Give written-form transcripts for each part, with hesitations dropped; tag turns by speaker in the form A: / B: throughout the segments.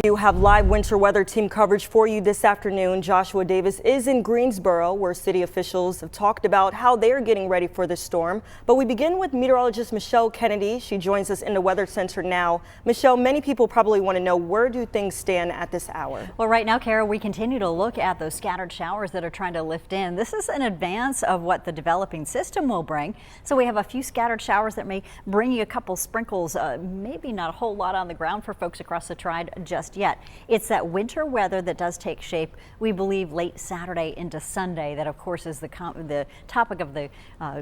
A: Do have live winter weather team coverage for you this afternoon. Joshua Davis is in Greensboro, where city officials have talked about how they are getting ready for the storm. But we begin with meteorologist Michelle Kennedy. She joins us in the Weather Center now. Michelle, many people probably want to know, where do things stand at this hour?
B: Well, right now, Kara, we continue to look at those scattered showers that are trying to lift in. This is in advance of what the developing system will bring. So we have a few scattered showers that may bring you a couple sprinkles, maybe not a whole lot on the ground for folks across the Tri just yet. It's that winter weather that does take shape, we believe, late Saturday into Sunday. That, of course, is the topic of the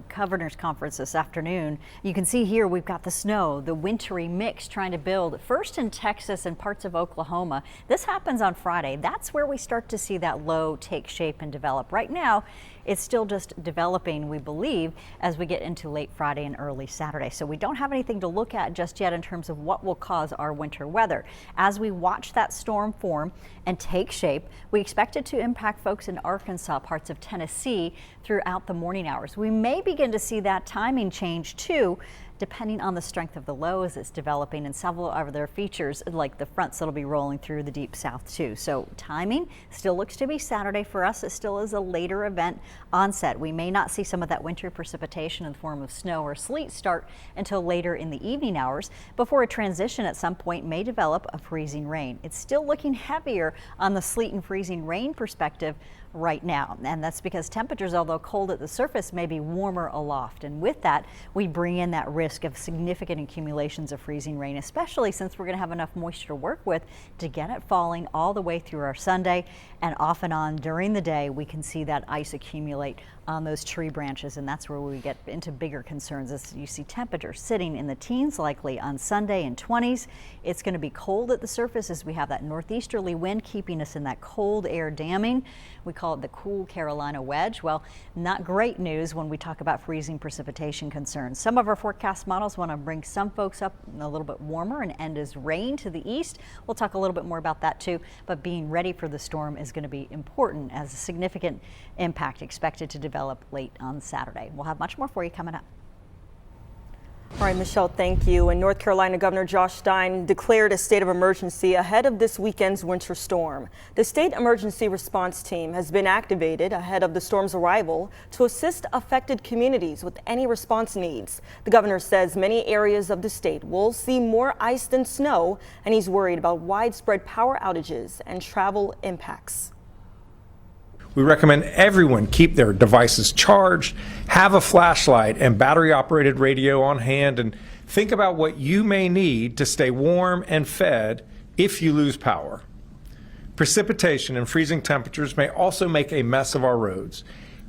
B: Governor's Conference this afternoon. You can see here we've got the snow, the wintry mix trying to build first in Texas and parts of Oklahoma. This happens on Friday. That's where we start to see that low take shape and develop. Right now, it's still just developing, we believe, as we get into late Friday and early Saturday. So we don't have anything to look at just yet in terms of what will cause our winter weather. As we watch that storm form and take shape, we expect it to impact folks in Arkansas, parts of Tennessee throughout the morning hours. We may begin to see that timing change too, depending on the strength of the low as it's developing, and several of their features like the fronts that'll be rolling through the deep south too. So timing still looks to be Saturday for us. It still is a later event onset. We may not see some of that winter precipitation in the form of snow or sleet start until later in the evening hours before a transition at some point may develop a freezing rain. It's still looking heavier on the sleet and freezing rain perspective right now, and that's because temperatures, although cold at the surface, may be warmer aloft, and with that we bring in that risk of significant accumulations of freezing rain, especially since we're going to have enough moisture to work with to get it falling all the way through our Sunday, and off and on during the day we can see that ice accumulate on those tree branches, and that's where we get into bigger concerns as you see temperatures sitting in the teens likely on Sunday and 20s. It's going to be cold at the surface as we have that northeasterly wind keeping us in that cold air damming. We call it the cool Carolina wedge. Well, not great news when we talk about freezing precipitation concerns. Some of our forecast models want to bring some folks up a little bit warmer and end as rain to the east. We'll talk a little bit more about that too, but being ready for the storm is going to be important as a significant impact expected to develop late on Saturday. We'll have much more for you coming up.
A: All right, Michelle, thank you. And North Carolina Governor Josh Stein declared a state of emergency ahead of this weekend's winter storm. The state emergency response team has been activated ahead of the storm's arrival to assist affected communities with any response needs. The governor says many areas of the state will see more ice than snow, and he's worried about widespread power outages and travel impacts.
C: We recommend everyone keep their devices charged, have a flashlight and battery-operated radio on hand, and think about what you may need to stay warm and fed if you lose power. Precipitation and freezing temperatures may also make a mess of our roads,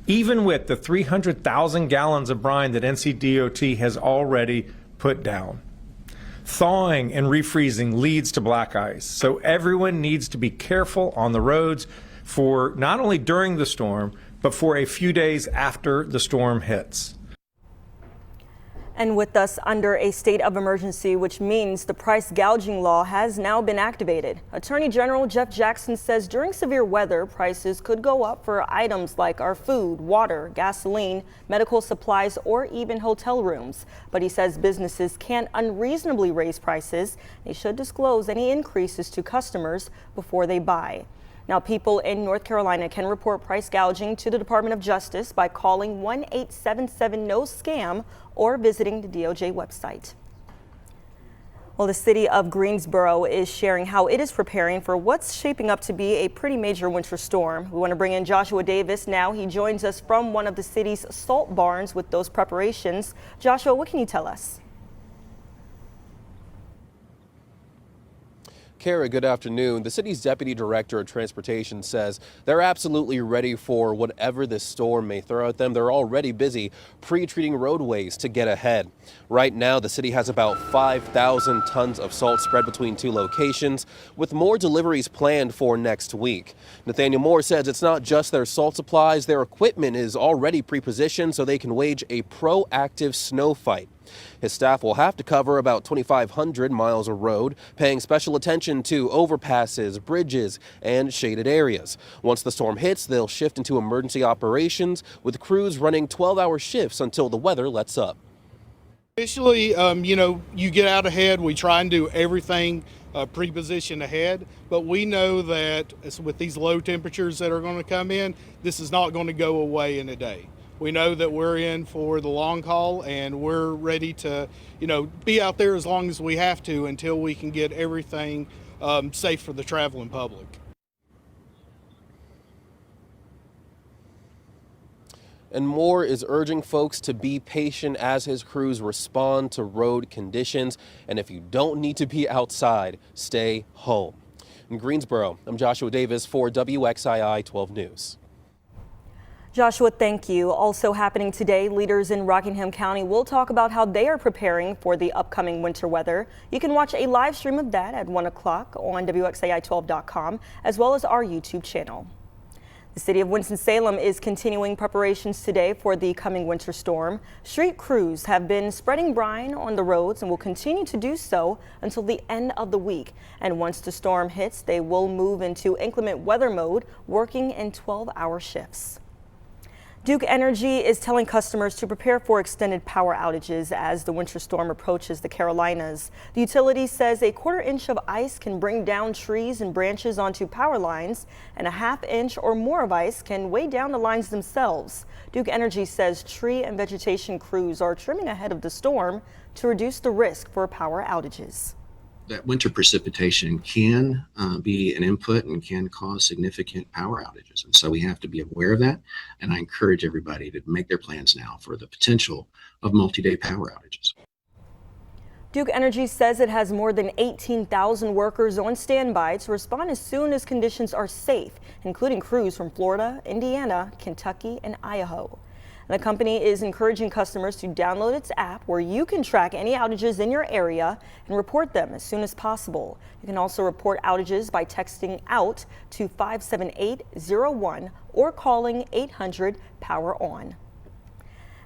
C: even with the 300,000 gallons of brine that NCDOT has already put down. Thawing and refreezing leads to black ice, so everyone needs to be careful on the roads for not only during the storm, but for a few days after the storm hits.
A: And with us under a state of emergency, which means the price gouging law has now been activated. Attorney General Jeff Jackson says during severe weather, prices could go up for items like our food, water, gasoline, medical supplies, or even hotel rooms. But he says businesses can't unreasonably raise prices. They should disclose any increases to customers before they buy. Now, people in North Carolina can report price gouging to the Department of Justice by calling 1-877-NO-SCAM or visiting the DOJ website. Well, the city of Greensboro is sharing how it is preparing for what's shaping up to be a pretty major winter storm. We want to bring in Joshua Davis now. He joins us from one of the city's salt barns with those preparations. Joshua, what can you tell us?
D: Kara, good afternoon. The city's deputy director of transportation says they're absolutely ready for whatever this storm may throw at them. They're already busy pre-treating roadways to get ahead. Right now, the city has about 5,000 tons of salt spread between two locations, with more deliveries planned for next week. Nathaniel Moore says it's not just their salt supplies. Their equipment is already pre-positioned so they can wage a proactive snow fight. His staff will have to cover about 2,500 miles of road, paying special attention to overpasses, bridges, and shaded areas. Once the storm hits, they'll shift into emergency operations, with crews running 12-hour shifts until the weather lets up.
E: Initially, you get out ahead. We try and do everything pre-positioned ahead, but we know that with these low temperatures that are going to come in, this is not going to go away in a day. We know that we're in for the long haul, and we're ready to, be out there as long as we have to until we can get everything safe for the traveling public.
D: And Moore is urging folks to be patient as his crews respond to road conditions. And if you don't need to be outside, stay home. In Greensboro, I'm Joshua Davis for WXII 12 News.
A: Joshua, thank you. Also happening today, leaders in Rockingham County will talk about how they are preparing for the upcoming winter weather. You can watch a live stream of that at 1 o'clock on WXAI12.com, as well as our YouTube channel. The city of Winston-Salem is continuing preparations today for the coming winter storm. Street crews have been spreading brine on the roads and will continue to do so until the end of the week. And once the storm hits, they will move into inclement weather mode, working in 12-hour shifts. Duke Energy is telling customers to prepare for extended power outages as the winter storm approaches the Carolinas. The utility says a 1/4 inch of ice can bring down trees and branches onto power lines, and a 1/2 inch or more of ice can weigh down the lines themselves. Duke Energy says tree and vegetation crews are trimming ahead of the storm to reduce the risk for power outages.
F: That winter precipitation can be an input and can cause significant power outages. And so we have to be aware of that. And I encourage everybody to make their plans now for the potential of multi-day power outages.
A: Duke Energy says it has more than 18,000 workers on standby to respond as soon as conditions are safe, including crews from Florida, Indiana, Kentucky, and Idaho. The company is encouraging customers to download its app where you can track any outages in your area and report them as soon as possible. You can also report outages by texting out to 57801 or calling 800-POWER-ON.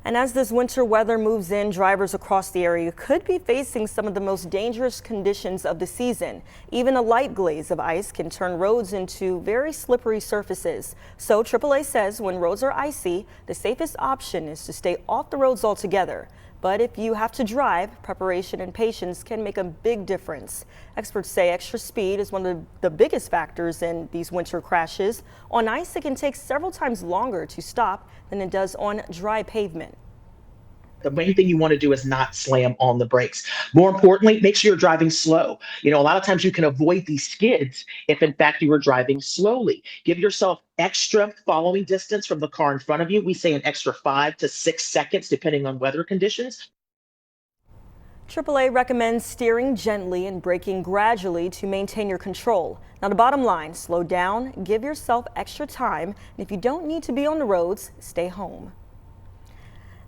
A: And as this winter weather moves in, drivers across the area could be facing some of the most dangerous conditions of the season. Even a light glaze of ice can turn roads into very slippery surfaces. So AAA says when roads are icy, the safest option is to stay off the roads altogether. But if you have to drive, preparation and patience can make a big difference. Experts say extra speed is one of the biggest factors in these winter crashes. On ice, it can take several times longer to stop than it does on dry pavement.
G: The main thing you want to do is not slam on the brakes. More importantly, make sure you're driving slow. A lot of times you can avoid these skids if in fact you were driving slowly. Give yourself extra following distance from the car in front of you. We say an extra 5 to 6 seconds depending on weather conditions.
A: AAA recommends steering gently and braking gradually to maintain your control. Now the bottom line, slow down, give yourself extra time, and if you don't need to be on the roads, stay home.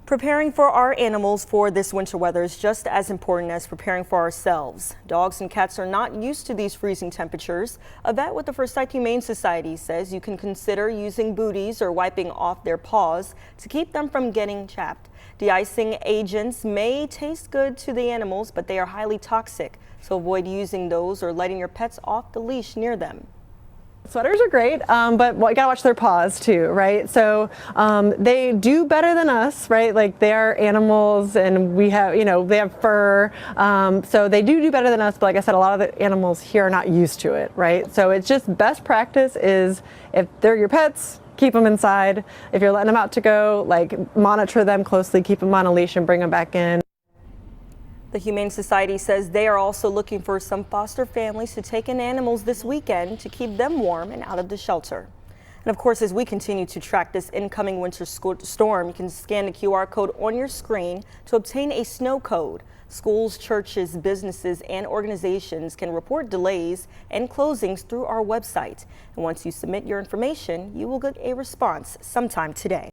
A: Preparing for our animals for this winter weather is just as important as preparing for ourselves. Dogs and cats are not used to these freezing temperatures. A vet with the First Sight Humane Society says you can consider using booties or wiping off their paws to keep them from getting chapped. De-icing agents may taste good to the animals, but they are highly toxic, so avoid using those or letting your pets off the leash near them.
H: Sweaters are great, but you gotta watch their paws too, right? So they do better than us, right? Like they are animals, and we have, they have fur, so they do better than us. But like I said, a lot of the animals here are not used to it, right? So it's just best practice is if they're your pets, keep them inside. If you're letting them out to go, monitor them closely, keep them on a leash, and bring them back in.
A: The Humane Society says they are also looking for some foster families to take in animals this weekend to keep them warm and out of the shelter. And of course, as we continue to track this incoming winter storm, you can scan the QR code on your screen to obtain a snow code. Schools, churches, businesses, and organizations can report delays and closings through our website. And once you submit your information, you will get a response sometime today.